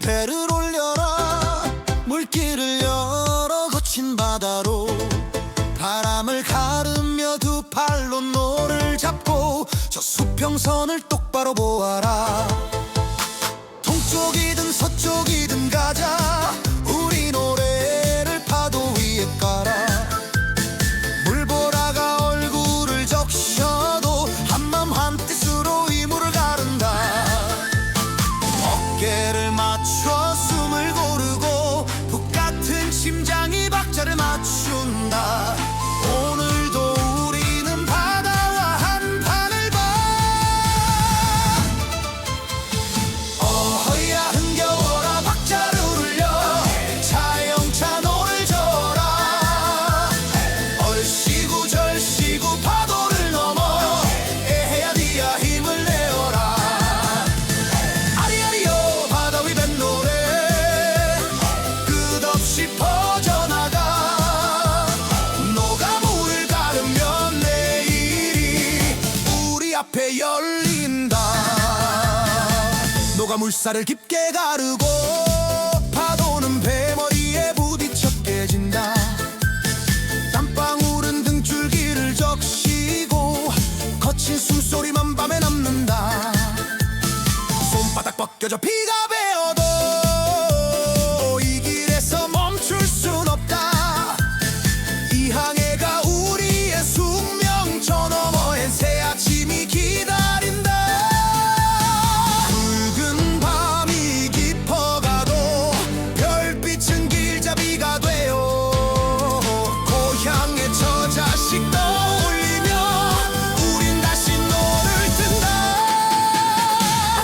배를 올려라. 물길을 열어 거친 바다로 바람을 가르며 두 팔로 노를 잡고 저 수평선을 똑바로 보아라. 동쪽이든 서쪽이든 가자. 우리 노래를 파도 위에 깔아. 물보라가 얼굴을 적셔도 한마음 한뜻으로 이 물을 가른다. 어깨를 맞춰 숨을 고르고 북 같은 심장이 박자를 맞춘다. 오늘도 우리는 바다와 한판을 봐. 어허야 흥겨워라 박자를 울려. 자영차 노를 저어라. 얼씨구 절씨구 파도를 넘어 에헤야 디야 힘을 내어라. 아리아리요 바다 위 뱃노래 끝없이 퍼져나가. 너가 물을 가르면 내일이 우리 앞에 열린다. 너가 물살을 깊게 가르고 파도는 배머리에 부딪혀 깨진다. 땀방울은 등줄기를 적시고 거친 숨소리만 밤에 남는다. 손바닥 벗겨져 피가 배어도 이 길에서 멈출 순 없다. 이 항해가 우리의 숙명. 저 너머엔 새 아침이 기다린다. 붉은 밤이 깊어가도 별빛은 길잡이가 되어 고향의 저 자식 떠올리며 우린 다시 노를 뜬다.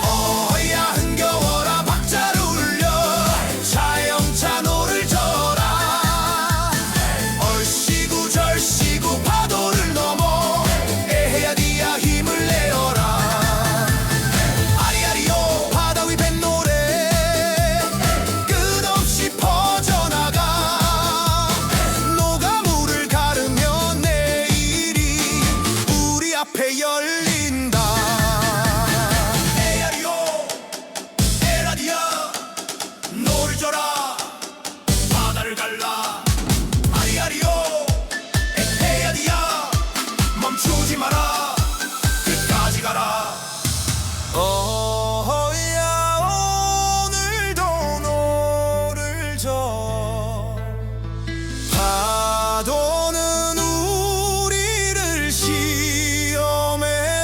어야 흥겨워라 박자를 울려. 자영차 노를 저어라. 얼씨구 절씨구 파도를 넘어 에헤야 디야 힘을 내어라. 아리아리요 바다 위 뱃노래 끝없이 퍼져나가. 너가 물을 가르면 내일이 우리 앞에 열린다. 에야리요 에라디야 노를 져라. 바다를 갈라. 아리아리요 에헤야디야 멈추지 마라. 끝까지 가라. 어야 오늘도 노를 져. 파도는 우리를 시험해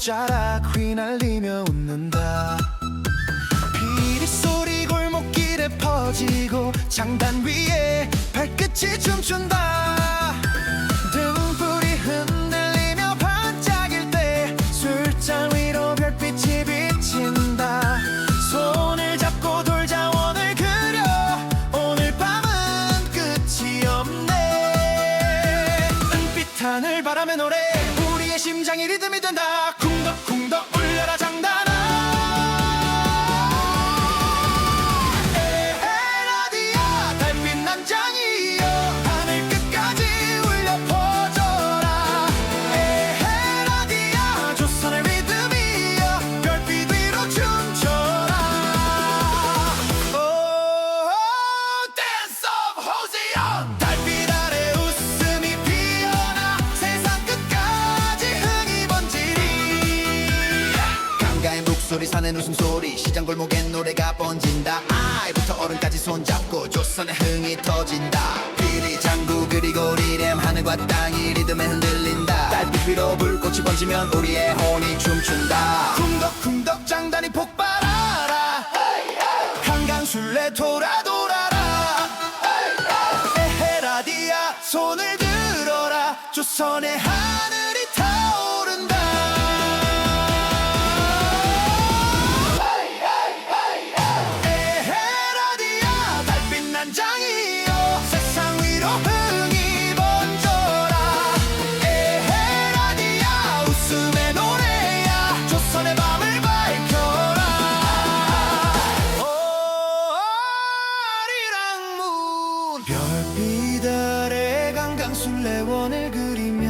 자락 휘날리며 웃는다. 피리소리 골목길에 퍼지고 장단 위에 발끝이 춤춘다. 등불이 흔들리며 반짝일 때 술잔 위로 별빛이 비친다. 손을 잡고 돌자원을 그려 오늘 밤은 끝이 없네. 은빛 하늘 바람의 노래 우리의 심장이 리듬이 된다. 쿵덕쿵덕 울려라 장단아. 에헤라디야 달빛 난장이여 하늘 끝까지 울려 퍼져라. 에헤라디야 조선의 리듬이여 별빛 위로 춤춰라. 오 댄스 오브 호지연. 달빛 아래 웃음이 피어나 세상 끝까지 흥이 번지리. 강가의 목소리 산의 웃음소리 시장 골목엔 노래가 번진다. 아이부터 어른까지 손잡고 조선의 흥이 터진다. 피리 장구 그리고 리렘 하늘과 땅이 리듬에 흔들린다. 달빛 위로 불꽃이 번지면 우리의 혼이 춤춘다. 쿵덕쿵덕 장단이 폭발하라. 한강술래 돌아 돌아라. 에헤라디야 손을 들어라. 조선의 하늘이 타오른다. 에헤라디야 달빛 난장이여 세상 위로 흥이 번져라. 에헤라디야 웃음의 노래야 조선의 밤을 밝혀라. 아리랑문 별빛 아래 강강술래원을 그리며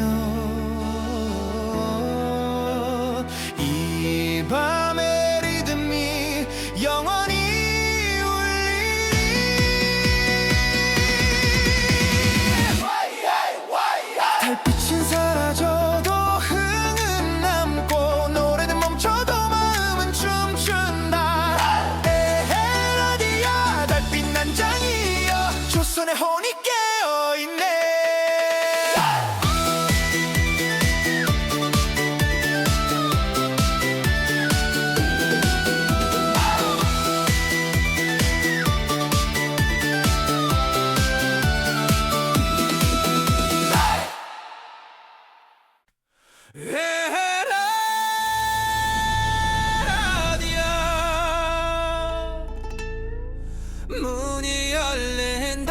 이 밤의 리듬이 영원히 달빛은 사라져도 흥은 남고 노래는 멈춰도 마음은 춤춘다. 에헤라디야 달빛 난장이여 조선의 혼이 깨어있네. 에헤라디야 문이 열린다.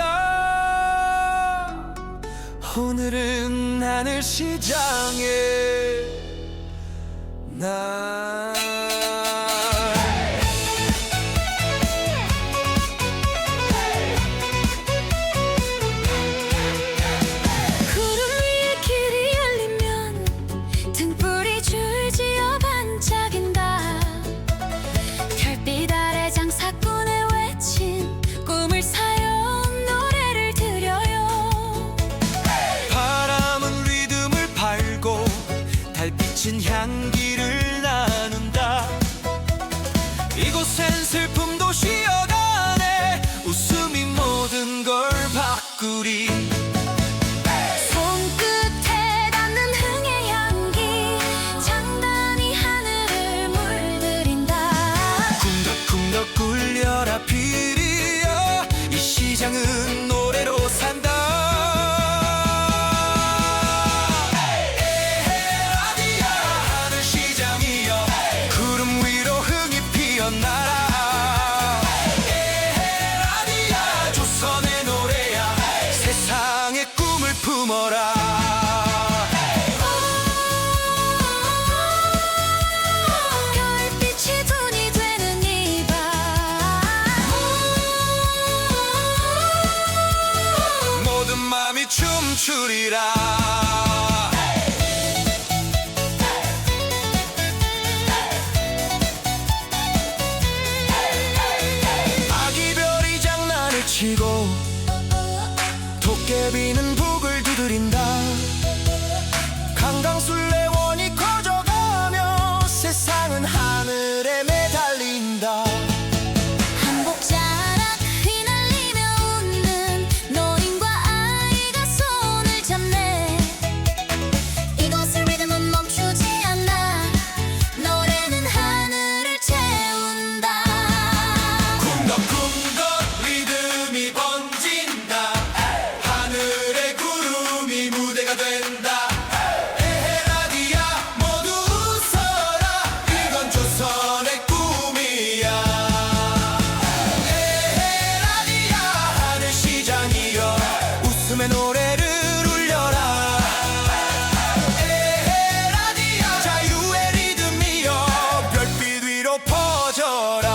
오늘은 하늘 시장에 날 구름 위에 길이 열리면 등불이 줄지어 반짝인다. 별빛 아래 장사꾼의 외친 꿈을 사요 노래를 드려요. 바람은 리듬을 팔고 달빛은 향기를 나눈다. 이곳엔 슬픔도 쉬어가네. 웃음이 모든 걸 바꾸리. 손끝에 닿는 흥의 향기 장단이 하늘을 물들인다. 쿵덕쿵덕 울려라 피리야 이 시장은 노래로 산다. 에헤라디야 하늘 시장이여 구름 위로 흥이 피어나라. 에헤라디야 조선의 노래야 세상의 꿈을 품어라. 별빛이 돈이 되는 이 밤 모든 맘이 춤추리라. 아기 별이 장난을 치고 도깨비는 북을 두드린다. 강강술래원이 커져가며 세상은 하늘에 매달린다. 한복자락 휘날리며 웃는 노인과 아이가 손을 잡네. 노래가 된다. 에헤라디야 모두 웃어라. 이건 조선의 꿈이야. 에헤라디야 하늘시장이여 웃음의 노래를 울려라. 에헤라디야 자유의 리듬이여 별빛 위로 퍼져라.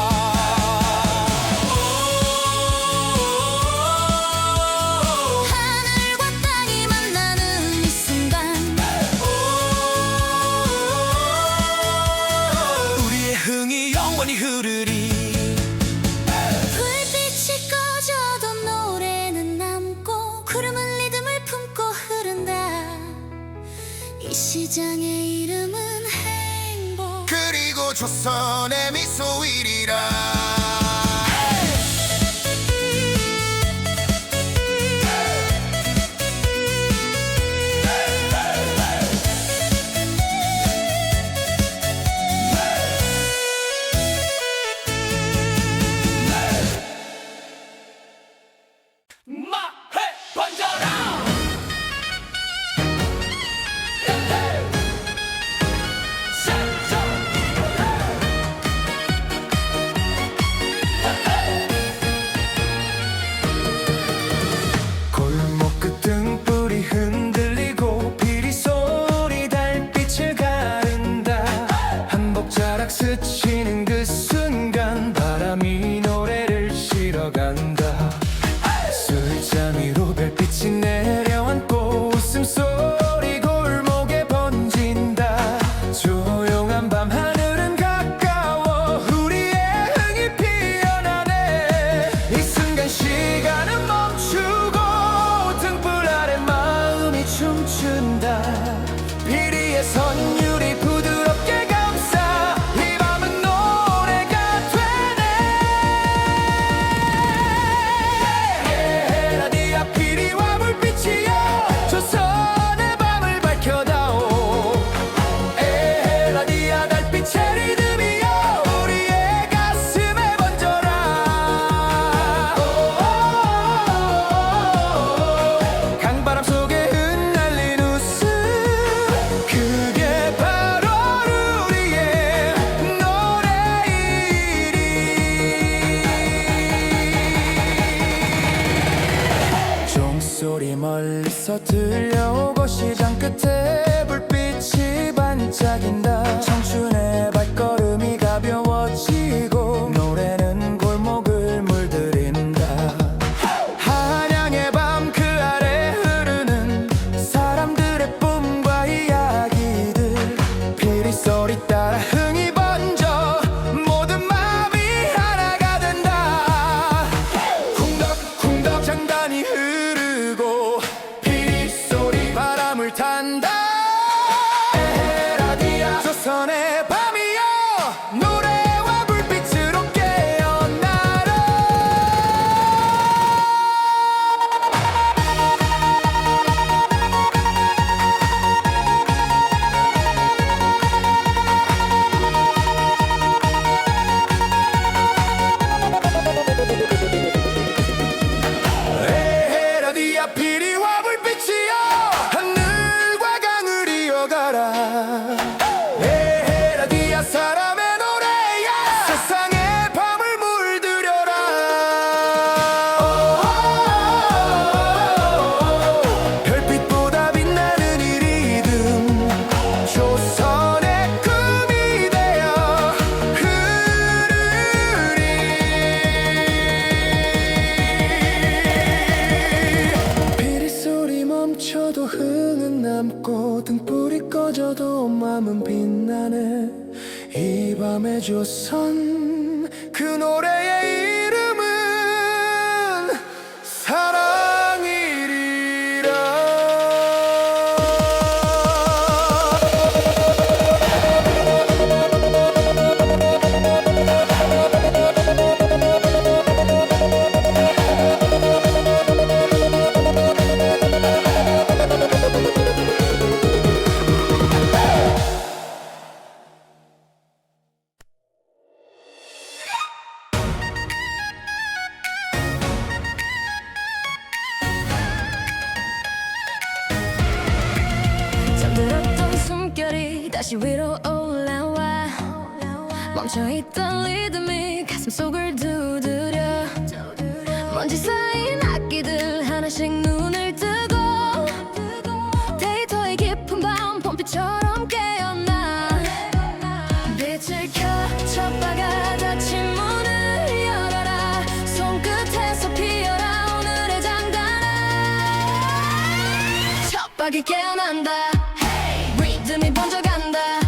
하늘과 땅이 만나는 이 순간 우리의 흥이 영원히 흐르리. 불빛이 꺼져도 노래는 남고 구름은 리듬을 품고 흐른다. 이 시장의 이름은 행복. 그리고 조선의 미소이리라. 마해 번져라. 골목 끝 등불이 흔들리고 피리 소리 달빛을 가른다. 한복자락 스치는 그 순간 바람이 노래를 실어간다. 술잔 위로 별빛이 내려앉고 웃음소리 골목에 번진다. 조용한 밤 하늘은 가까워 우리의 흥이 피어나네. 이 순간 시간은 멈추고 등불 아래 마음이 춤춘다. 피리의 선율이 부드럽게 감싸 이 밤은 노래가 되네. 에헤라디아 피리와 불빛이여 조선의 밤을 밝혀다오. 에헤라디아 달빛의 리듬이여 우리의 가슴에 번져라. 강바람 속에 흩날린 웃음 그게 바로 우리의 노래이리. 종소리 멀리서 들려오고 시장 끝에 불빛이 반짝인다. 청춘의 발걸음이 가벼워지고 노래는 골목을 물들인다. 한양의 밤 그 아래 흐르는 사람들의 꿈과 이야기들 피리 소리 따라 흥이 번져 모든 마음이 하나가 된다. 쿵덕쿵덕 장단이 흐르고 피리 소리 바람을 탄다. 에헤라디아 조선의 밤이여 노래와 불빛으로 깨어나라. 에헤라디아 피리와 불빛이여 하늘과 강을 이어가라. 에헤라디아 사람의 노래야 세상의 밤을 물들여라. 별빛보다 빛나는 이 리듬 조선의 꿈이 되어 흐르리. 피리 소리 멈춰도 흥은 남고 등불이 꺼져도 마음은 빛나네. 이 밤의 조선 그 노래의 이름은 사랑이리라. 다시 위로 올라와 멈춰있던 리듬이 가슴속을 두드려 먼지 쌓인 악기들 하나씩 눈을 뜨고 데이터의 깊은 밤 봄빛처럼 깨어나 빛을 켜 첫바가 닫힌 문을 열어라 손끝에서 피어라 오늘의 장단아 첫박이 깨어난다 리듬이 번져간다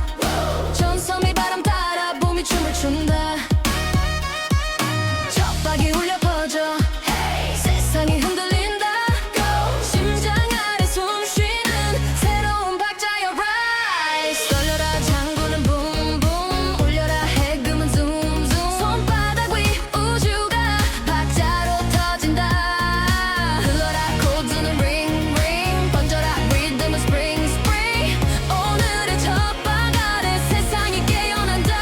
전섬이 바람 따라 봄이 춤을 춘다 첫박이 울려 퍼져 세상이 흔들린다 심장 아래 숨쉬는 새로운 박자여 rise 떨려라 장구는 붐붐 울려라 해금은 줌줌 손바닥 위 우주가 박자로 터진다 흘러라 코드는 ring ring 번져라 리듬은 spring spring 오늘의 첫박 아래 세상이 깨어난다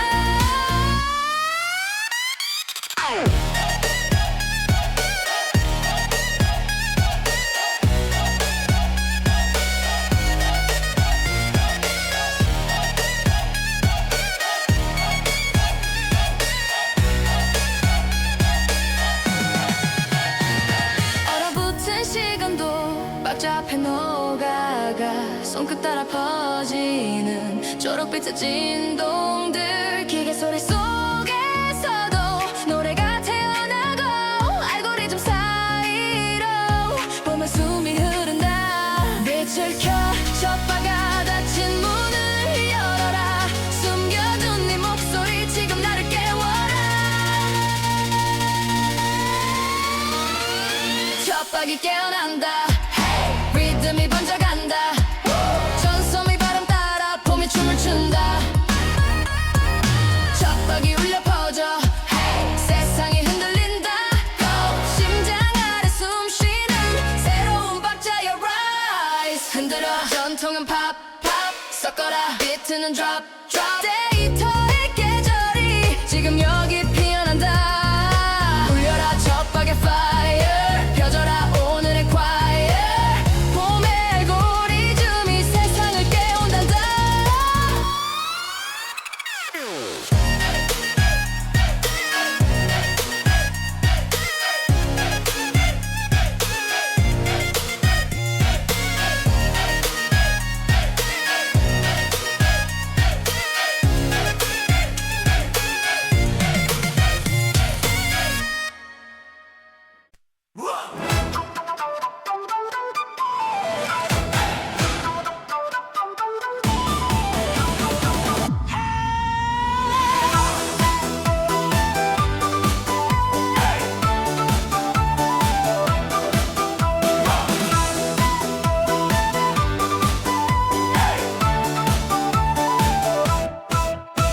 얼어붙은 시간도 박자 앞에 녹아가 손끝 따라 퍼지는 초록빛의 진동들 기계 소리 속에서도 노래가 태어나고 알고리즘 사이로 보면 숨이 흐른다 빛을 켜 첫바가 닫힌 문을 열어라 숨겨둔 네 목소리 지금 나를 깨워라 첫박이 깨어난다 리듬이 번져간다 전섬이 바람 따라 봄이 춤을 춘다 첫박이 울려 퍼져 세상이 흔들린다 심장 아래 숨쉬는 새로운 박자여 rise 흔들어 전통은 팝 팝 섞어라 비트는 drop drop 데이터의 계절이 지금 여기 피어난다 울려라 첫박의 fire 펴져라 오늘의 choir 봄의 알고리즘이 세상을 깨운단다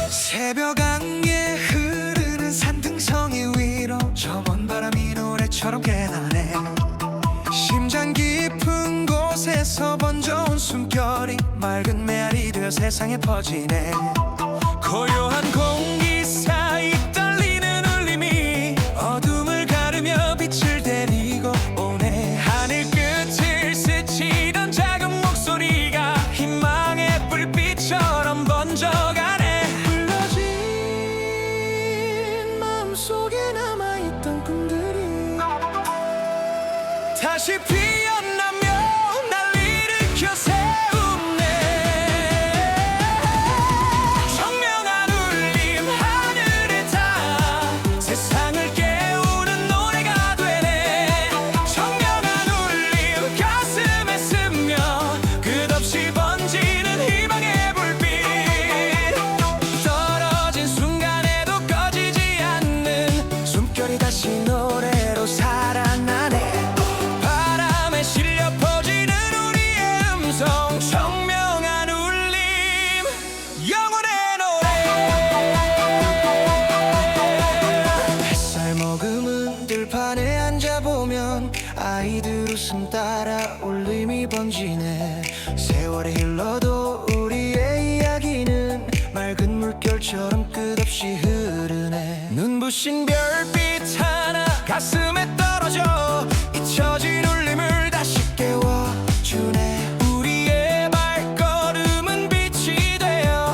새벽 안개 흐르는 산등성이 위로 저 먼 바람이 노래처럼 깨나네 심장 깊은 곳에서 번져온 숨결이 맑은 메아리 되어 세상에 퍼지네 고요한 공기 사이 떨리는 울림이 어둠을 가르며 빛을 데리고 오네 하늘 끝을 스치던 작은 목소리가 희망의 불빛처럼 번져가네 불러진 마음속에 남아있던 꿈들이 다시 피어나며 날 일으켜 세우네 청명한 울림 하늘에 닿아 세상을 깨우는 노래가 되네 청명한 울림 가슴에 스며 끝없이 번지는 희망의 불빛 떨어진 순간에도 꺼지지 않는 숨결이 다시 노래로 살아나네 바람에 실려 퍼지는 우리의 음성 청명한 울림 영혼의 노래 햇살 머금은 들판에 앉아보면 아이들 웃음 따라 울림이 번지네 세월이 흘러도 우리의 이야기는 맑은 물결처럼 끝없이 흐르네 눈부신 별빛 하나 가슴에 떨어져 잊혀진 울림을 다시 깨워주네 우리의 발걸음은 빛이 되어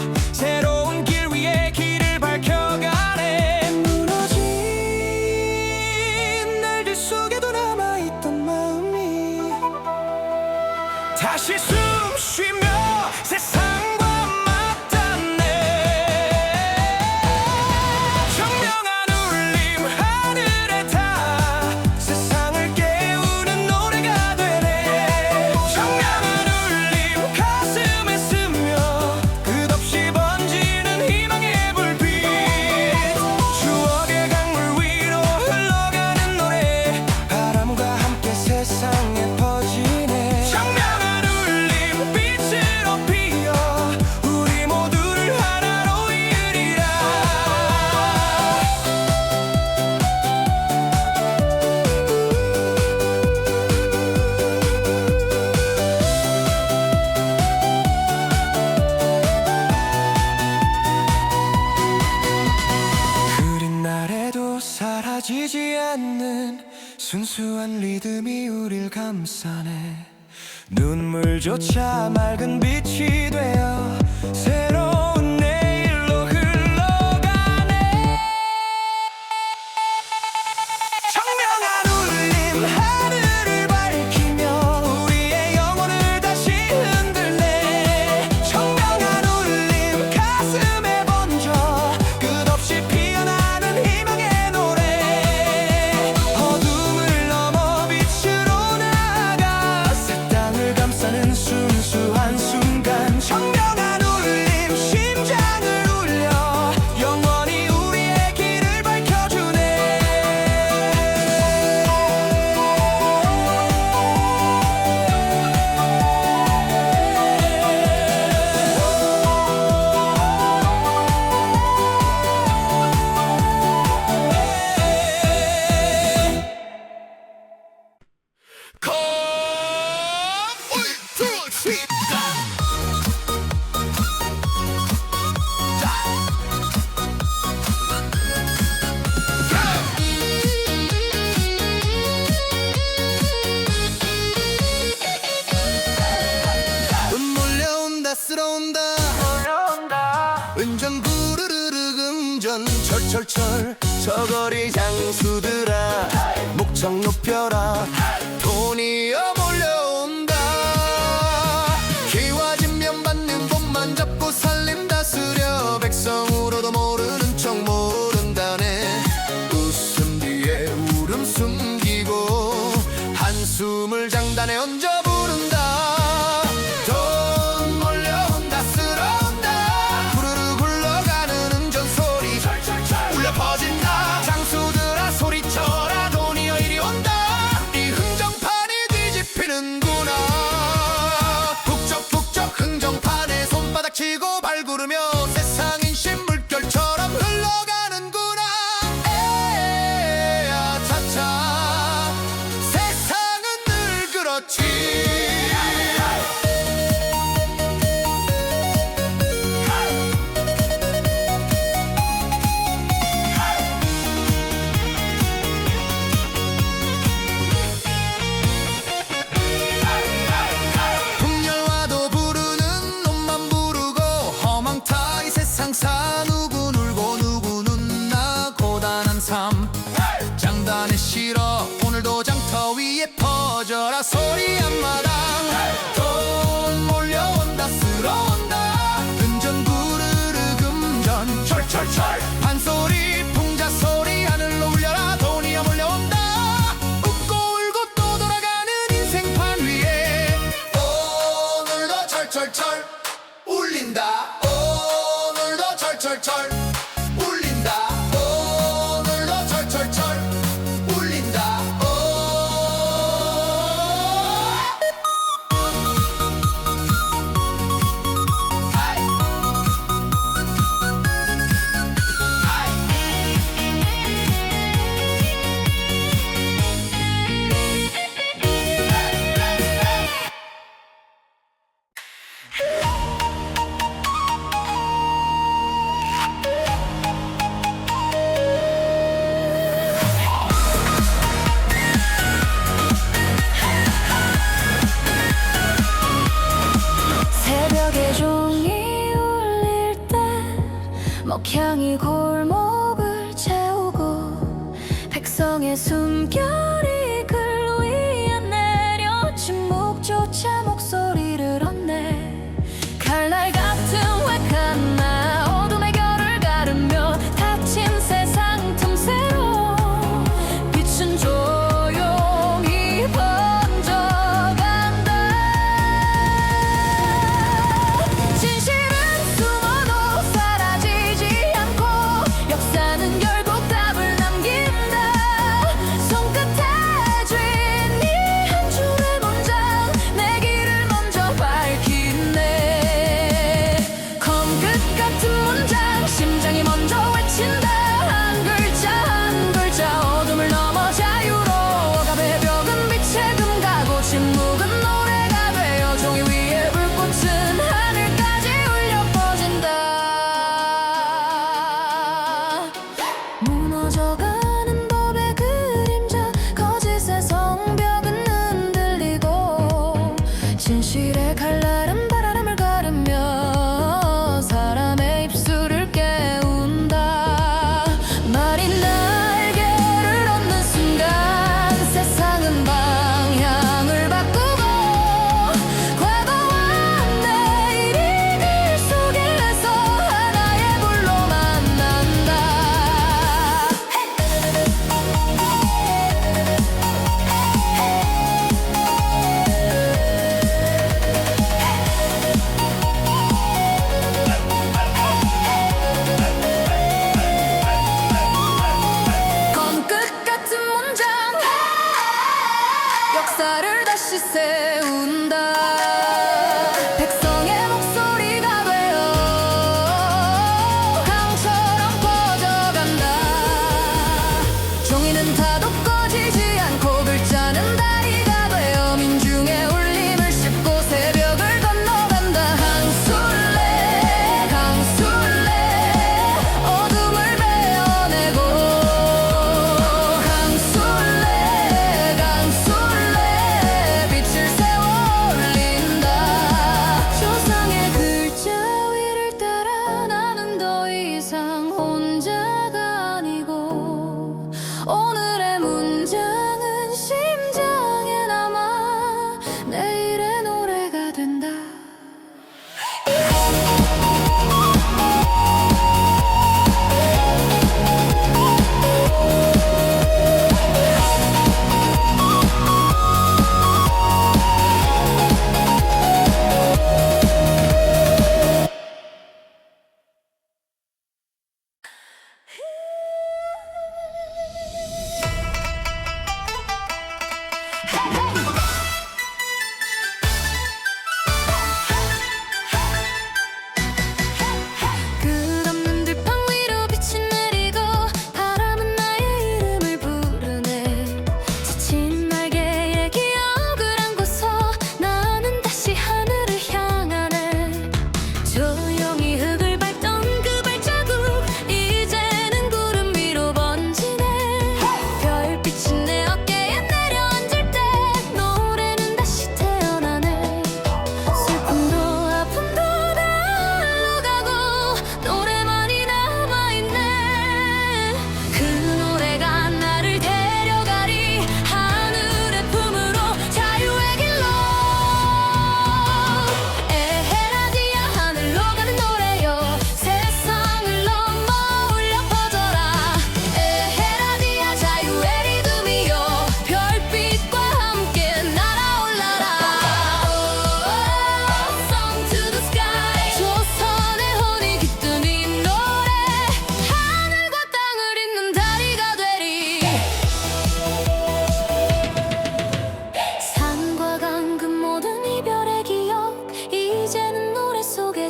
순수한 리듬이 우릴 감싸네. 눈물조차 맑은 빛이 되어 새로운 내일로 흘러가네. 청명한 울림 하늘을 밝히며 우리의 영혼을 다시 흔들네. 청명한 울림 가슴에 번져 끝없이 피어나는 희망의 노래. 어둠을 넘어 빛으로 나아가 새 땅을 감싸는 순수한 순간. 청명한 울림 심장을 울려 영원히 우리의 길을 밝혀주네. 몰려온다 쓸어온다 은전 부르르륵 음전 철철철 저거리 장수들아 목청 높여라 돈이여 몰려온다. 기와진면 받는 봄만 잡고 살림 다스려 백성으로도 모르는 척 모른다네. 웃음 뒤에 울음 숨기고 한숨을 장단에 얹어 부른다. 돈 몰려온다 쓸어온다 후루룩 굴러가는 운전소리 울려 퍼진다. 장수들아 소리쳐라 돈이여 이리 온다. 이 흥정판이 뒤집히는구나. 북적북적 흥정판에 손바닥 치고 발구르며 세상 인심 물결처럼 흘러가는구나. 에야 차차 세상은 늘 그렇지. 풍년화도 부르는 놈만 부르고 허망타 이 세상사 누구 울고 누구 눈나 고단한 삶 장단에 실어 오늘도 장터 위에 퍼져라 소리 한마당. 돈 몰려온다 쓸어온다 은전 부르르 금전 철철철 판소리 풍자소리 하늘로 울려라 돈이여 몰려온다. 웃고 울고 또 돌아가는 인생판 위에 오늘도 철철철 울린다. 오늘도 철철철 울린다. 오늘도 철철철 울린다. 새벽에 종이 울릴 때 먹향이 골목을 채우고 백성의 숨결이 글 위에 내려친 묵조차 목소리를 얻네. 칼날 같은 외칸 나 어둠의 결을 가르며 닫힌 세상 틈새로 빛은 조용히 번져간다. 진실은 숨어도 사라지지 않고 역사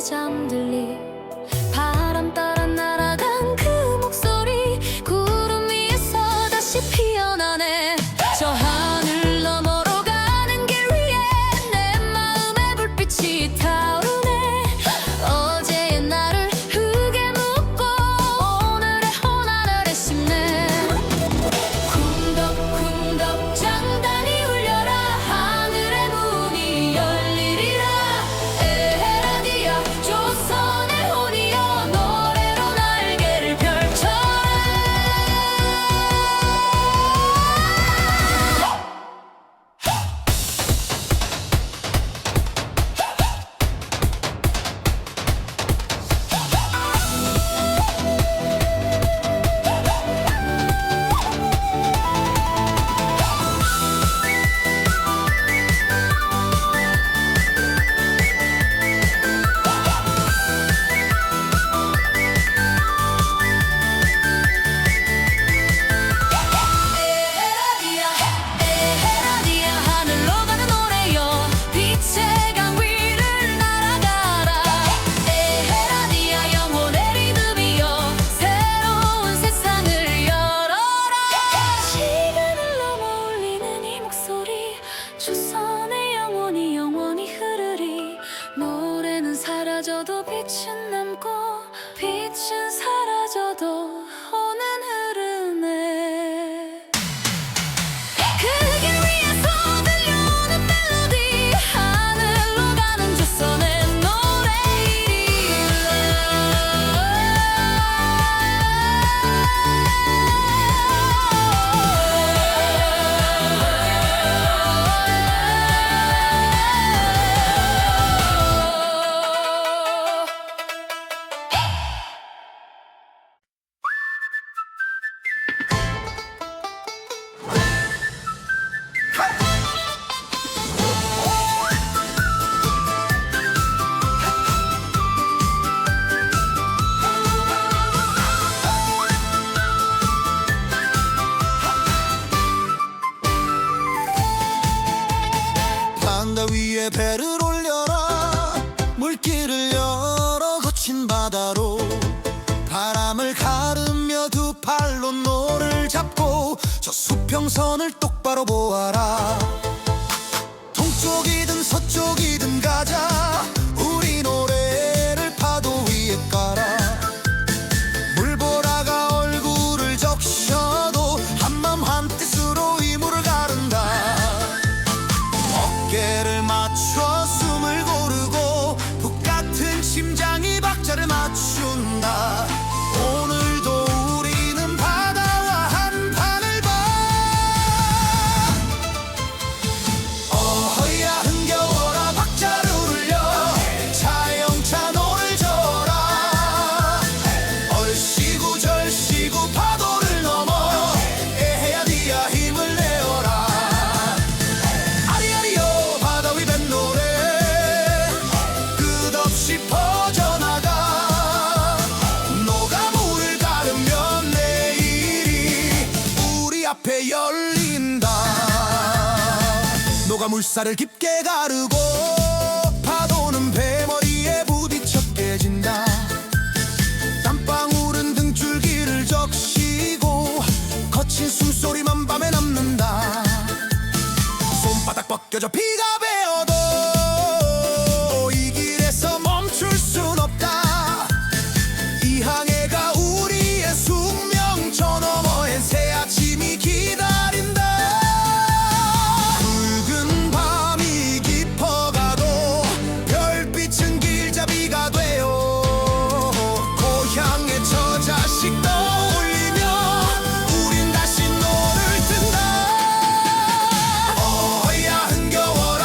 잠들리 바람 따라 날아간 그 목소리 구름 위에서 다시 피어나네 저 하늘 너머로 가는 길 위에 내 마음의 불빛이 타오르네 어제의 나를 흙에 묻고 오늘의 호나를 심네 쿵덕쿵덕 장단이 울려라 하늘의 문이 열리리라 에헤라디아 조선의 혼이여 노래로 날개를 펼쳐라 에헤라디아 하늘로 가는 노래여 빛의 강 위를 날아가라 에헤라디아 영혼의 리듬이여 새로운 세상을 열어라 시간을 넘어 울리는 이 목소리 조선의 영혼이 영원히 흐르리 노래는 사라져도 빛은 남고 빛은 사라져도 호는 흐르네 그 길 위에서 들려오는 멜로디 하늘로 가는 조선의 노래 바다 위에 배를 올려라 물길을 열어 거친 바다로 바람을 가르며 두 팔로 노를 잡고 저 수평선을 똑바로 보아라 동쪽이든 서쪽이든 가자 우리 노래를 파도 위에 깔아 물보라가 얼굴을 적셔도 한마음 한뜻으로 이 물을 가른다 어깨를 맞춰 숨을 고르고 북 같은 심장이 박자를 맞춘다 오늘도 우리는 바다와 한판을 봐 어허야 흥겨워라 박자를 울려 차영차 노를 저어라 얼씨구 절씨구 파도를 넘어 에헤야디야 힘을 내어라 아리아리요 바다 위 뱃노래 끝없이 퍼져나가 너가 물을 가르면 내일이 우리 앞에 열린다 너가 물살을 깊게 가르고 파도는 배머리에 부딪혀 깨진다 땀방울은 등줄기를 적시고 거친 숨소리만 밤에 남는다 손바닥 벗겨져 비가 베어도 이 길에서 멈출 순 없다 이 항해가 우리의 숙명 저 너머엔 새 아침이 기다린다 붉은 밤이 깊어가도 별빛은 길잡이가 되어 고향의 저 자식 떠올리며 우린 다시 노를 뜬다 어야 흥겨워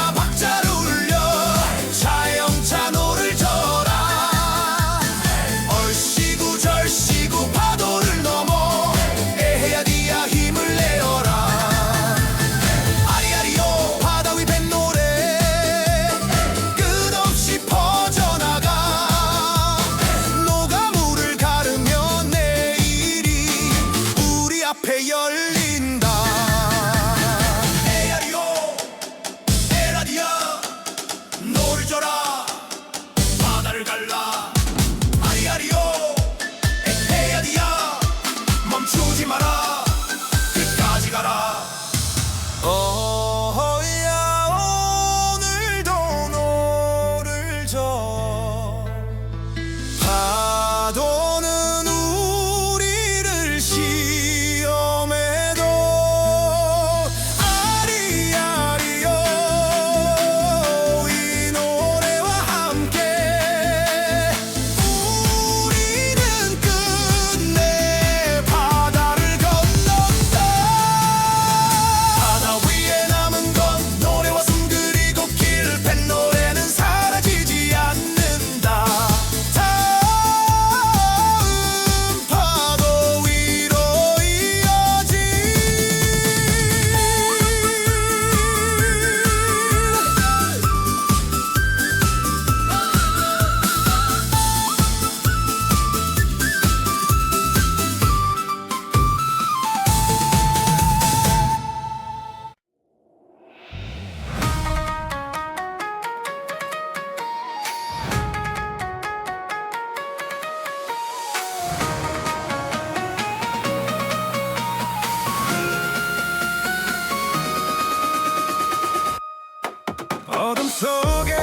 바다를 갈라 아리아리요 에헤야디야 멈추지 마라 끝까지 가라 어허야 오늘도 너를 줘 파도는 우리를 시험해도 아리아리요 이 노래와 함께 우리는 끝내 바다를 건넜다 바다 위에 남은 건 노래와 숨 그리고 길팬 노래는 사라지지 않는다 다음 파도 위로 이어진 어둠 속에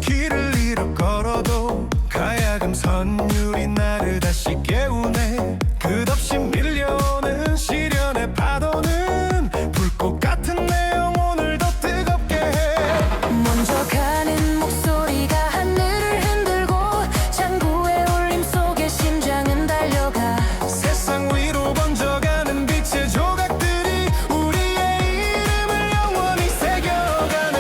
길을 잃어 걸어도 가야금 선율이 나를 다시 깨우네 끝없이 밀려오는 시련의 파도는 불꽃 같은 내 영혼을 더 뜨겁게 해 먼저 가는 목소리가 하늘을 흔들고 창구의 울림 속에 심장은 달려가 세상 위로 번져가는 빛의 조각들이 우리의 이름을 영원히 새겨가네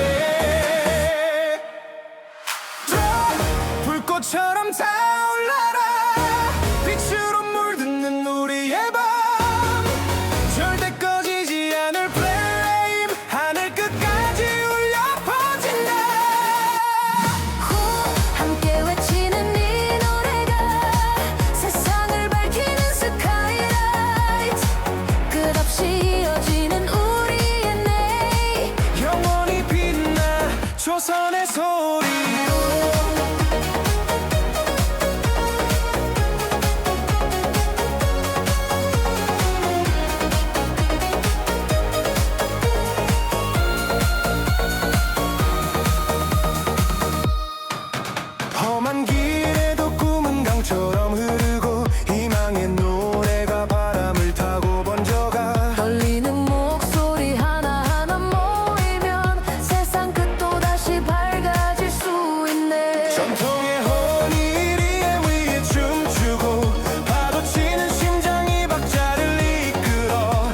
불꽃처럼 타올라라 빛으로 물드는 우리의 밤 절대 꺼지지 않을 플레임 하늘 끝까지 울려 퍼진다 후 함께 외치는 이 노래가 세상을 밝히는 스카이라이트 끝없이 이어지는 우리의 내 영원히 빛나 조선의 소리로 험한 길에도 꿈은 강처럼 흐르고 희망의 노래가 바람을 타고 번져가 떨리는 목소리 하나하나 모이면 세상 끝도 다시 밝아질 수 있네 전통의 혼이리에 위에 춤추고 파도치는 심장이 박자를 이끌어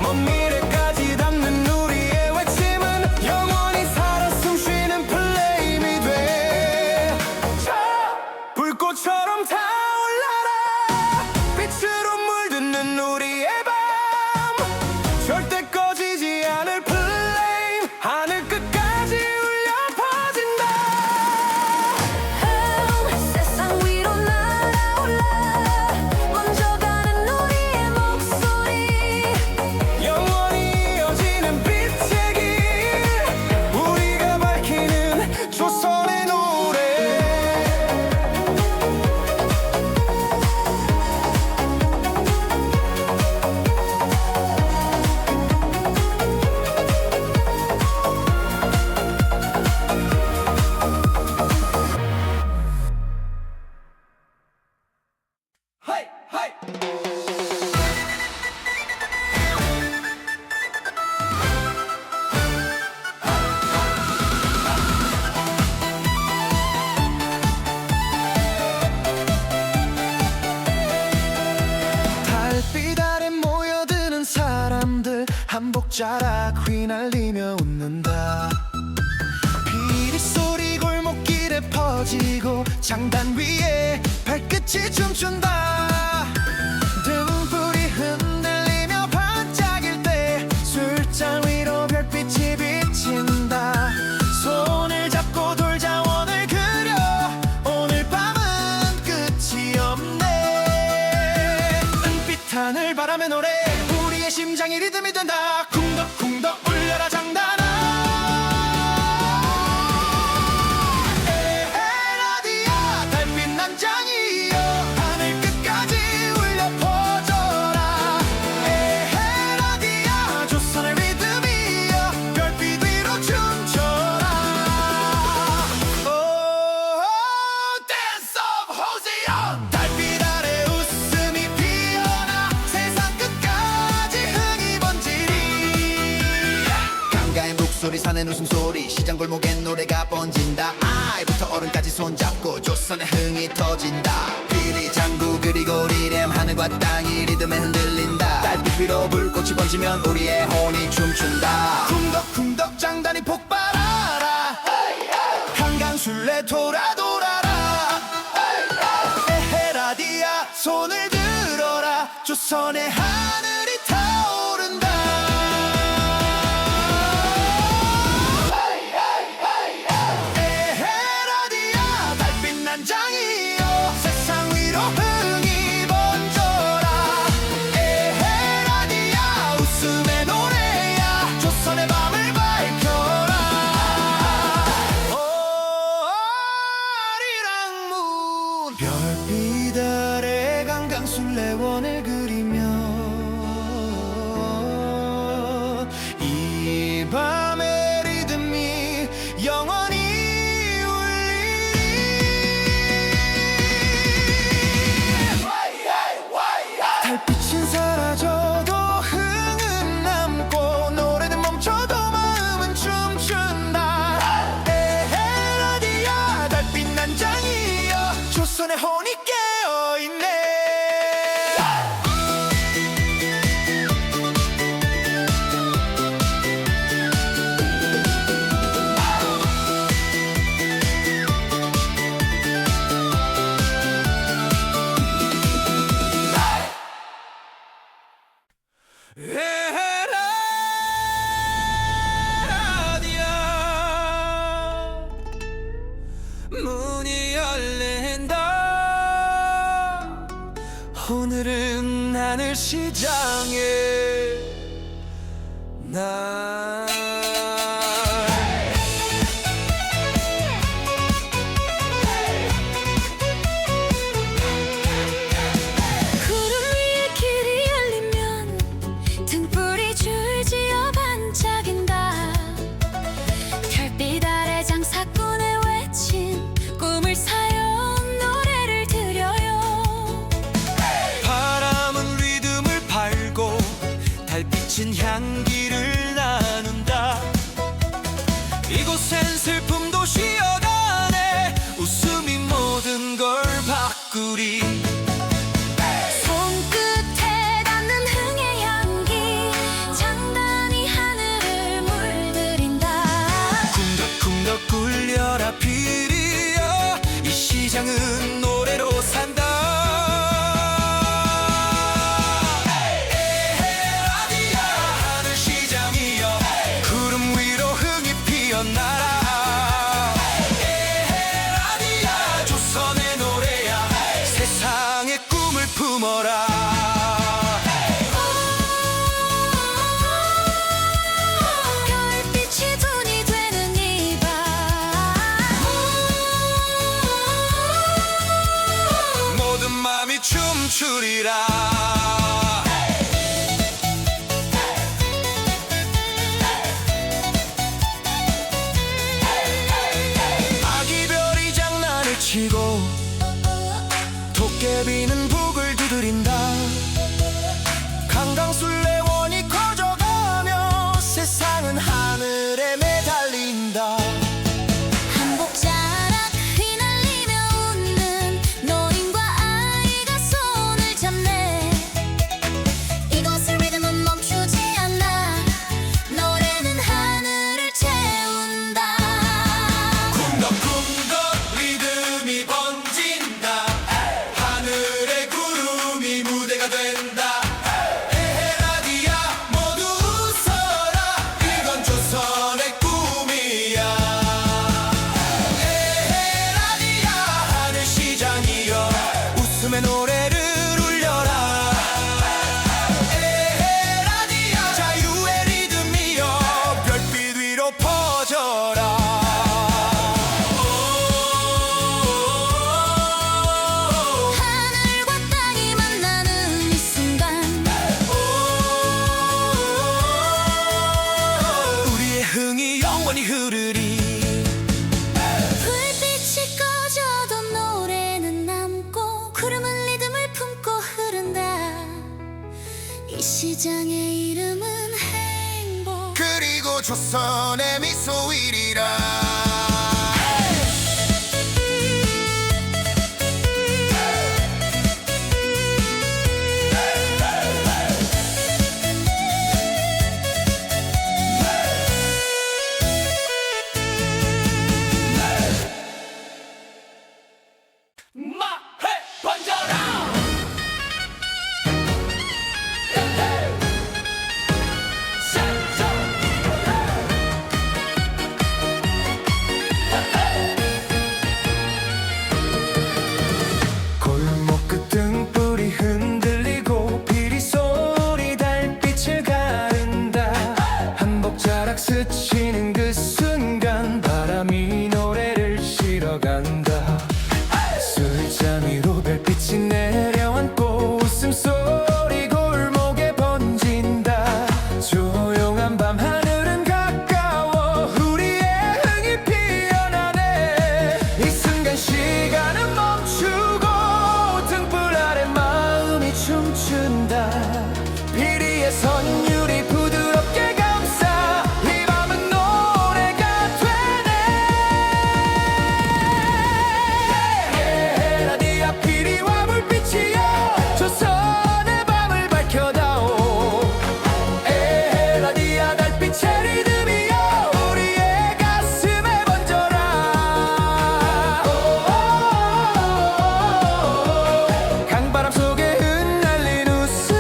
먼 미래까지 담는 우리의 외침은 영원히 살아 숨쉬는 플레임이 돼 불꽃처럼 타올라라 빛으로 물드는 우리의 밤 절대 꺼지지 않을 플레임 하늘 끝까지 울려 퍼진다 세상 위로 날아올라 먼저 가는 우리의 목소리 영원히 이어지는 빛의 길 우리가 밝히는 조선의 노래 하이 하이 달빛 아래 모여드는 사람들 한복자락 휘날리며 웃는다 피리 소리 골목길에 퍼지고 장단 위에 발끝이 춤춘다 등불이 흔들리며 반짝일 때 술잔 위로 별빛이 비친다 손을 잡고 돌자원을 그려 오늘 밤은 끝이 없네 은빛 하늘 바람의 노래 우리의 심장이 리듬이 된다 쿵덕쿵덕 울려라 장단아 에헤라디야 우리 사는 웃음소리 시장 골목엔 노래가 번진다. 아이부터 어른까지 손잡고 조선의 흥이 터진다. 비리 장구 그리고 리듬 하늘과 땅이 리듬에 흔들린다. 달빛 위로 불꽃이 번지면 우리의 혼이 춤춘다. 쿵덕쿵덕 장단이 폭발하라. 한강술래 돌아 돌아라. 에헤라디야 손을 들어라. 조선의 하늘이 타오른다. 에헤라디야 달빛 난장이여 세상 위로 흥이 번져라. 에헤라디야 웃음의 노래야 조선의 밤을 밝혀라. 아리랑문 별빛 아래 강강술래원을 그리며 이 밤의 리듬이 영원히 달빛은 사라져도 흥은 남고 노래는 멈춰도 마음은 춤춘다. 에헤라디야 달빛 난장이여 조선의 혼이 깨어있네. 에헤라디야 문이 열린다. 오늘은 하늘 시장에 날 구름 위에 길이 열리면 등불이 줄지어 반짝인다. 별빛 아래 장사꾼의 외친 꿈을 사요 노래를 드려요. 바람은 리듬을 팔고 달빛은 향기를 나눈다. 이곳엔 슬픔도 쉬어가네. 웃음이 모든 걸 바꾸리. 손끝에 닿는 흥의 향기 장단이 하늘을 물들인다. 쿵덕쿵덕 굴려라 피리야 이 시장은 노래로 산다. 에헤라디야 하늘 시장이여 구름 위로 흥이 피어나라. 에헤라디야 조선의 노래야 세상의 꿈을 품어라. 별빛이 돈이 되는 이 밤 모든 맘이 춤추리라. 아기별이 장난을 치고 도깨비는 북을 두드린다. 강강술래원이 커져가며 세상은 하늘에 매달린다. 한복자락 휘날리며 웃는 노인과 아이가 손을 잡네. 이곳의 리듬은 멈추지 않아. 노래는 하늘을 채운다. 쿵덕쿵덕 리듬이 번진다. 하늘의 구름이 무대가 된다. 에헤라디야 모두 웃어라. 이건 조선의 꿈이야. 에헤라디야 하늘 시장이여 웃음의 노래를 울려라. 에헤라디야 자유의 리듬이여 별빛 위로 퍼져라. 하늘과 땅이 만나는 이 순간 우리의 흥이 영원히 흐르리. 불빛이 꺼져도 노래는 남고 구름은 리듬을 품고 흐른다. 이 시장의 이름은 행복. 그리고 조선의 미소이리라. 마해 번져라. 골목 끝 등불이 흔들리고 피리 소리 달빛을 가른다. 한복자락 스치는 그 순간 바람이 노래를 실어간다. 술잔 위로 별빛이 내려앉고 웃음소리 골목에 번진다. 조용한 밤 하늘은 가까워 우리의 흥이 피어나네. 이 순간 시간은 멈추고 등불 아래 마음이 춤춘다. 피리의 선율이 부드럽게 감싸 이 밤은 노래가 되네. 라디아 피리와 불빛이여 조선의 밤을 밝혀다오. 라디아 달빛의 리듬이여 우리의 가슴에 번져라. 강바람 속에 흩날린 웃음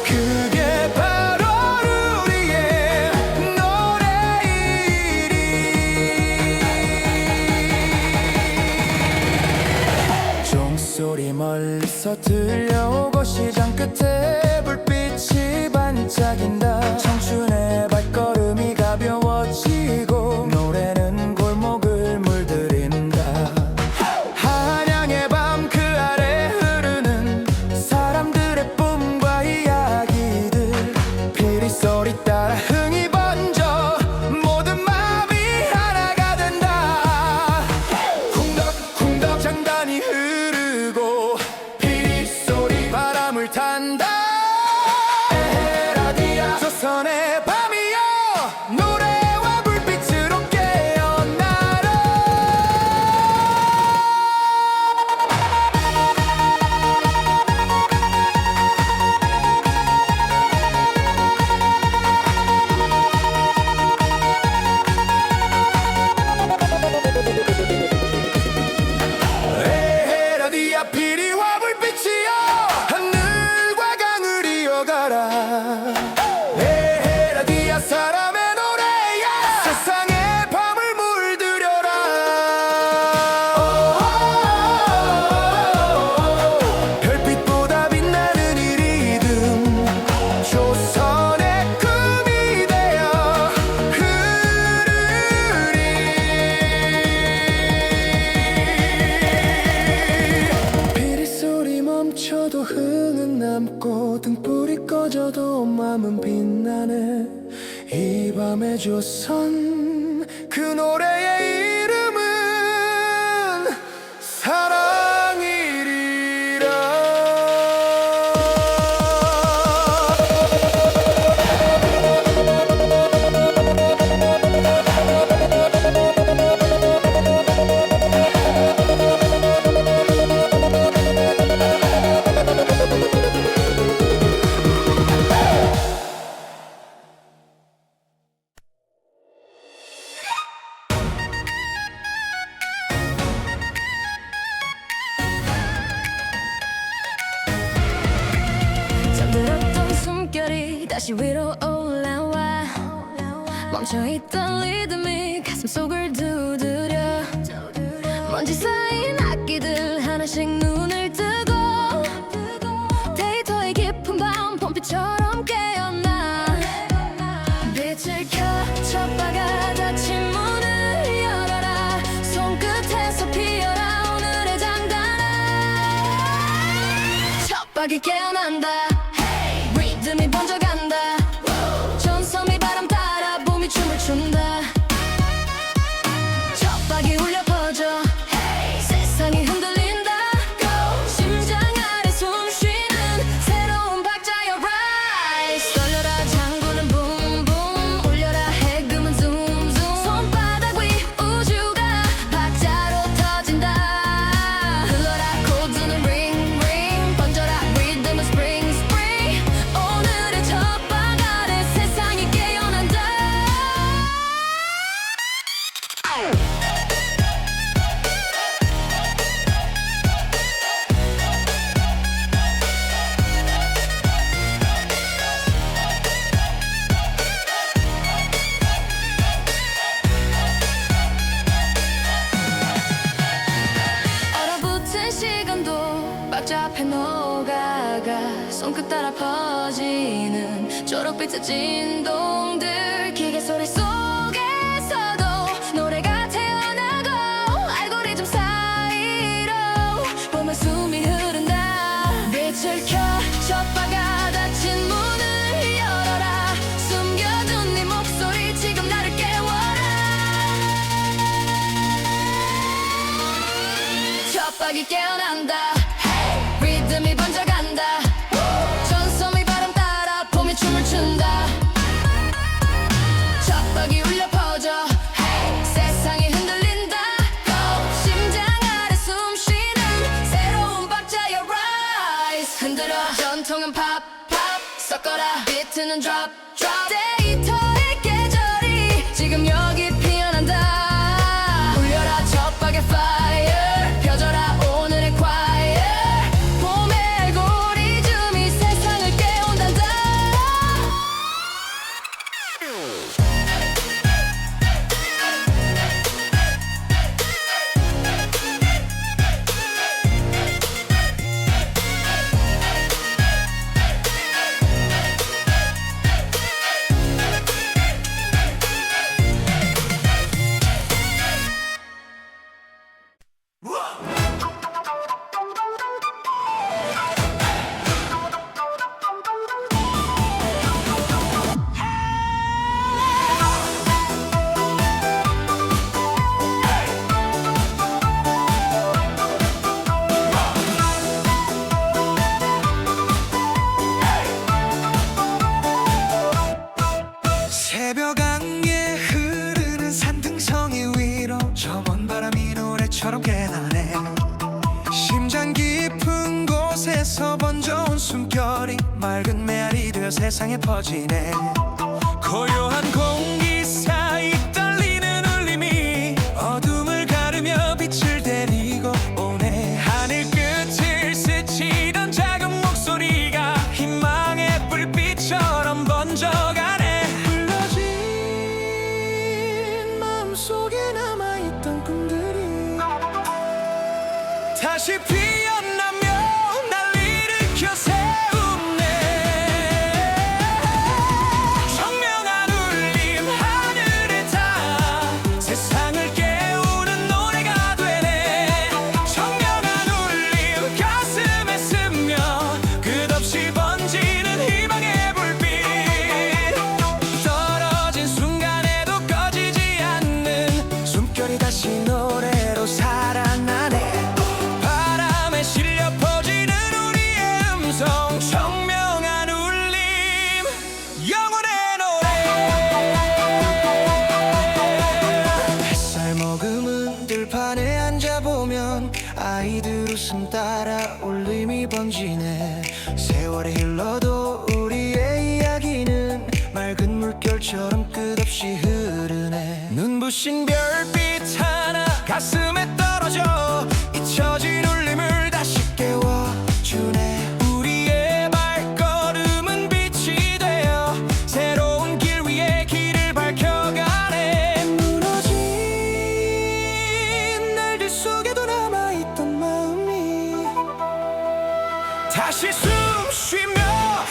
그게 바로 우리의 노래이리. 종소리 멀리서 들려오고 시장 끝에 불빛이 반짝인다. 청춘의 발걸음이 가벼워지고 노래는 골목을 물들인다. 한양의 밤 그 아래 흐르는 사람들의 꿈과 이야기들 피리 소리 따라 흥이 번져 모든 마음이 하나가 된다. 쿵덕쿵덕 장단이 흐르고 피리 소리 바람을 탄다. 라디아 조선의 밤이여 노래와 불빛으로 깨어나라. 라디아 피리와 불빛이여 하늘과 강을 이어가라. 라디아 사람의 노래야 세상의 밤을 물들여라. 별빛보다 빛나는 이 리듬 조선의 꿈이 되어 흐르리. 피리 소리 멈춰도 흥은 남고 등불이 꺼져도 마음은 빛나네. 이 밤의 조선 그 노래의 이름은 사랑이리라. 잠들었던 숨결이 다시 위로 올라와 멈춰있던 리듬이 가슴속을 두드려. 먼지 쌓인 악기들 하나씩 눈을 뜨고 데이터의 깊은 밤 봄빛처럼 깨어나. 빛을 켜 첫바가 닫힌 문을 열어라. 손끝에서 피어라 오늘의 장단아. 첫박이 깨어난다. 리듬이 번져간다. 전섬이 바람 따라 봄이 춤을 춘다. 첫박이 울려 퍼져 세상이 흔들린다. 심장 아래 숨쉬는 새로운 박자여 rise. 떨려라 장구는 붐붐 울려라 복잡해 녹아가 손끝 따라 퍼지는 초록빛의 진동들 기계 소리 속에서도 노래가 태어나고 알고리즘 사이로 보면 숨이 흐른다 빛을 켜 젖바가 닫힌 문을 열어라 숨겨둔 네 목소리 지금 나를 깨워라 젖박이 깨어난다 hey! 리듬이 번져간다 전소미 바람 따라 봄이 춤을 춘다 젖박이 울려 퍼져 hey! 세상이 흔들린다 Go! 심장 아래 숨쉬는 새로운 박자의 rise 흔들어 전통은 팝 팝 섞어라 비트는 drop drop 데이터의 계절이 지금 여기 피어난다 울려라 젖박의 fire 펴져라 오늘의 choir 봄의 알고리즘이 세상을 깨운단다 새벽 안개 흐르는 산등성이 위로 저 먼 바람이 노래처럼 깨나네 심장 깊은 곳에서 번져온 숨결이 맑은 메아리 되어 세상에 퍼지네 고요한 공기 사이 떨리는 울림이 어둠을 가르며 빛을 데리고 오네 하늘 끝을 스치던 작은 목소리가 희망의 불빛처럼 번져가네 불러진 마음속에 남아있던 꿈들이 다시 피어나며 날 일으켜 세우네 청명한 울림 하늘에 닿아 세상을 깨우는 노래가 되네 청명한 울림 가슴에 스며 끝없이 번지는 희망의 불빛 떨어진 순간에도 꺼지지 않는 숨결이 다시 노래로 살아나네 바람에 실려 퍼지는 우리의 음성 청명한 울림 영혼의 노래 햇살 머금은 들판에 앉아보면 아이들 웃음 따라 울림이 번지네 세월이 흘러도 우리의 이야기는 맑은 물결처럼 끝없이 흐르네 눈부신 별빛 하나 가슴에 떨어져 잊혀진 울림을 다시 깨워주네 우리의 발걸음은 빛이 되어 새로운 길 위에 길을 밝혀가네 무너진 날들 속에도 남아있던 마음이 다시 숨 쉬며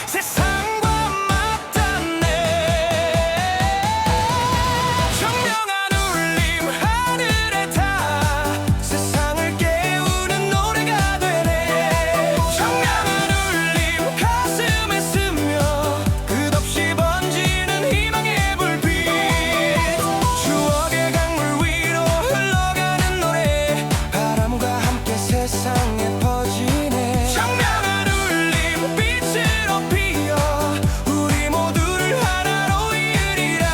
세상과 맞닿네 청명한 울림 하늘에 닿아 세상을 깨우는 노래가 되네 청명한 울림 가슴에 스며 끝없이 번지는 희망의 불빛 추억의 강물 위로 흘러가는 노래 바람과 함께 세상에 퍼지네 청명한 울림 빛으로 피어 우리 모두를 하나로 이으리라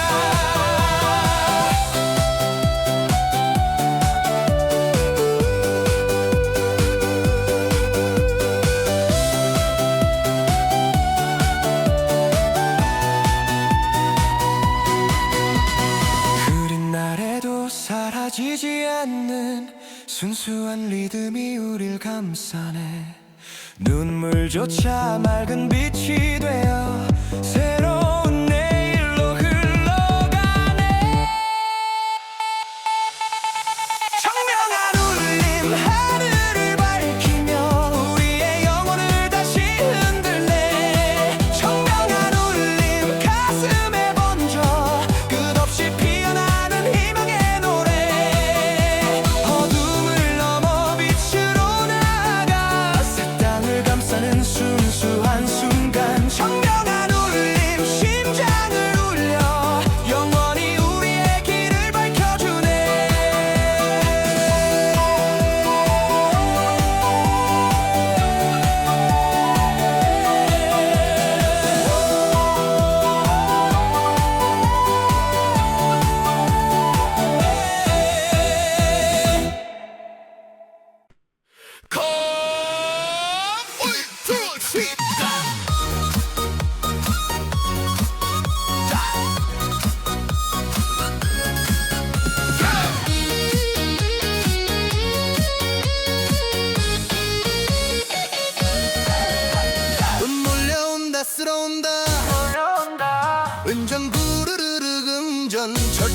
흐린 날에도 사라지지 않는 순수한 리듬이 우릴 감싸네 눈물조차 맑은 빛이 되어 새로운 내일로 흘러가네 청명한 울림 하늘을 밝히며 우리의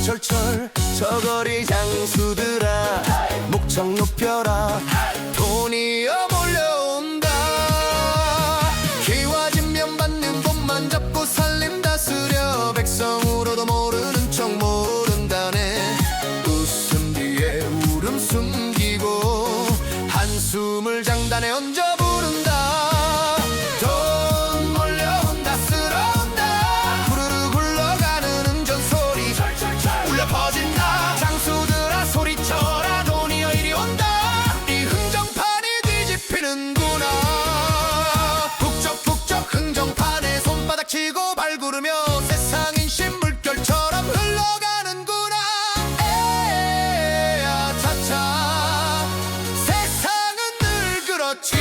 철철철 저거리 장수들아 목청 높여라 돈이여 몰려온다 기와진면 받는 돈만 잡고 살림 다스려 백성으로도 모르는 척 모른다네 웃음 뒤에 울음 숨기고 한숨을 장단에 얹어 부른다 돈 몰려온다 쓸어온다 후루룩 굴러가는 운전소리 울려 퍼진다 장수들아 소리쳐라 돈이여 이리 온다 이 흥정판이 뒤집히는구나 북적북적 흥정판에 손바닥 치고 발구르며 세상인 신물결처럼 흘러가는구나 에야 차차 세상은 늘 그렇지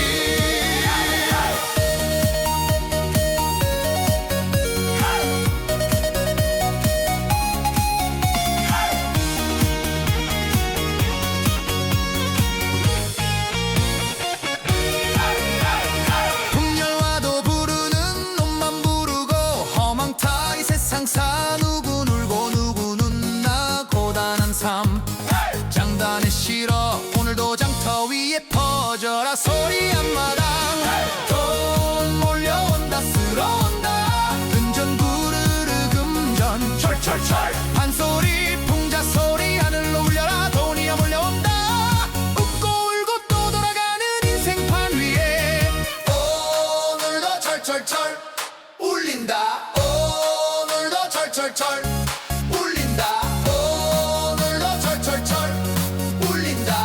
풍열와도 부르는 놈만 부르고 허망타 이 세상사 누구 울고 누구 눈나 고단한 삶 장단에 실어 오늘도 장터 위에 퍼져라 소리 한마당 돈 몰려온다 쓸어온다 은전 구르르 금전 철철철 판소리 풍자소리 하늘로 울려라 돈이야 몰려온다 웃고 울고 또 돌아가는 인생판 위에 오늘도 철철철 울린다 오늘도 철철철 울린다 오늘도 철철철 울린다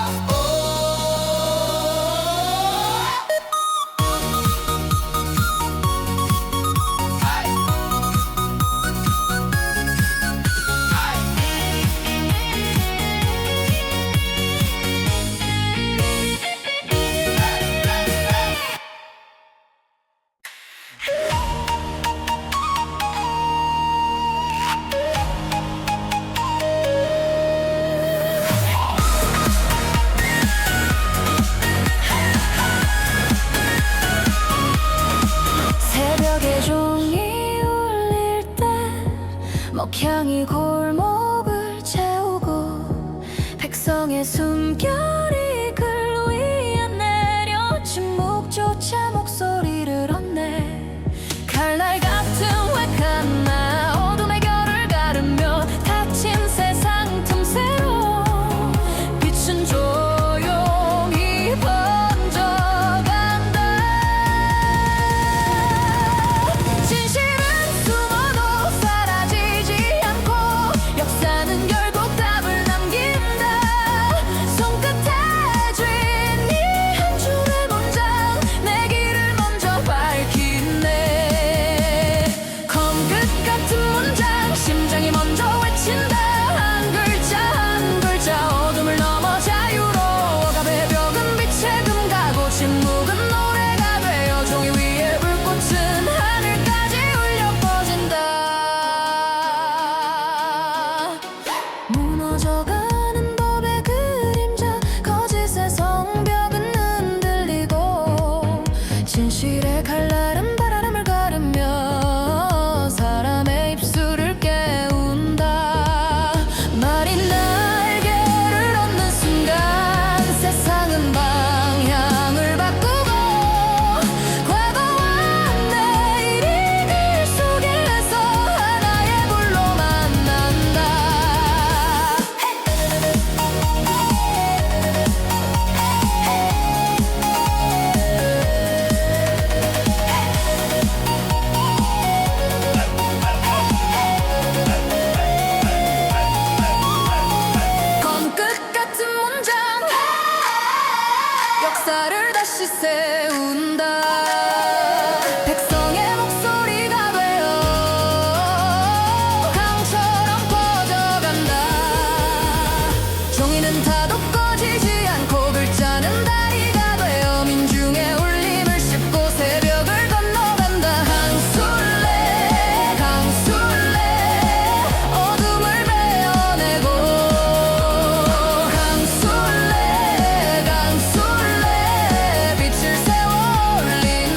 새벽에 종이 울릴 때 먹향이 골목을 채우고 백성의 숨결이 글 위에 내려친 묵조차 목소리를 얻네 칼날 같은 외칸 나 어둠의 결을 가르며 닫힌 세상 틈새로 빛은 조용히 번져간다 진실은 숨어도 사라지지 않고 역사는 결국 답을 남긴다 손끝에 쥔 이 한 줄의 문장 내 길을 먼저 밝히네 검끝 같은 문장 심장이 먼저 외친다 한 글자 한 글자 어둠을 넘어 자유로 억압의 벽은 빛의 금가고 침묵은 노래가 되어 종이 위에 불꽃은 하늘까지 울려 퍼진다 무너져가는 법의 그림자 거짓의 성벽은 흔들리고 진실의 칼날은 바람을 가르며 사람의 입술을 깨운다 말이 날개를 얻는 순간 세상은 방향을 바꾸고 과거와 내일이 글 속에서 하나의 불로 만난다 검끝 같은 문장 역사를 다시 세운다 백성의 목소리가 되어 강처럼 퍼져간다 종이는 타도 꺼지지 않고 글자는 다리가 되어 민중의 울림을 씹고 새벽을 건너간다 한술래 강술래 어둠을 베어내고 강술래 강술래 빛을 세워 올리는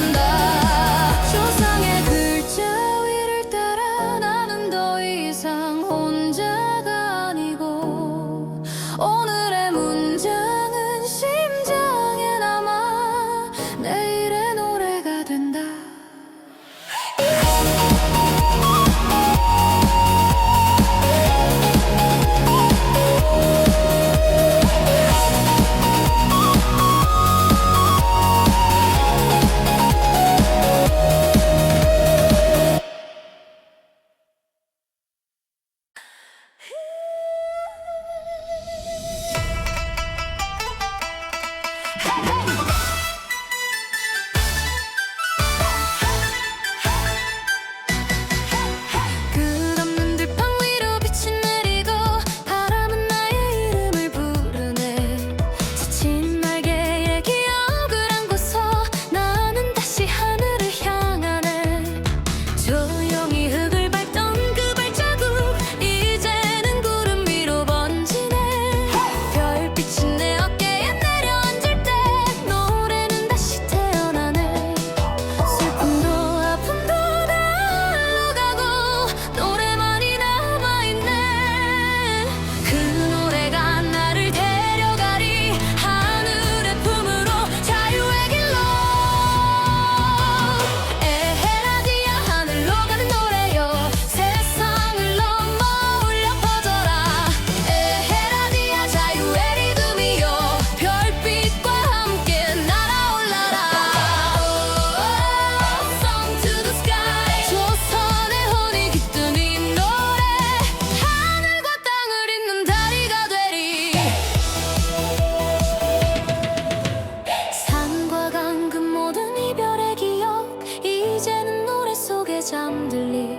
잠들리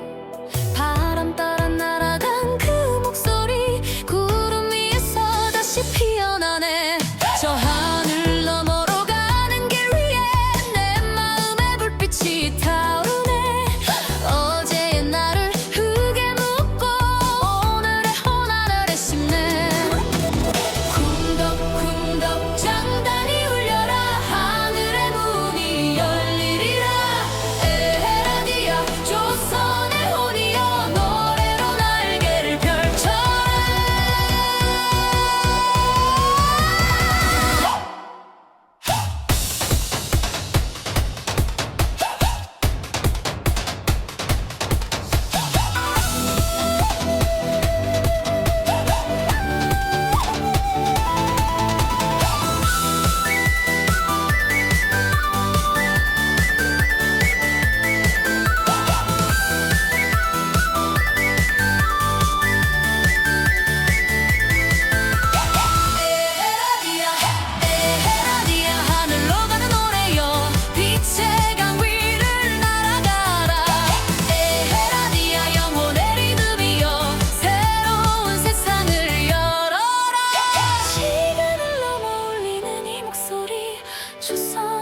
바람 따라 날아간 그 목소리 구름 위에서 다시 피어나네 저 하늘 너머로 가는 길 위에 내 마음의 불빛이 타오르네 어제의 나를 흙에 묻고 오늘의 호나라를 심네 쿵덕쿵덕 장단이 울려라 하늘의 문이 열리리라 에헤라디아 조선의 혼이여 노래로 날개를 펼쳐라 에헤라디아 하늘로 가는 노래여 빛의 강 위를 날아가라 에헤라디아 영혼의 리듬이여 새로운 세상을 열어라 시간을 넘어 울리는 이 목소리 조선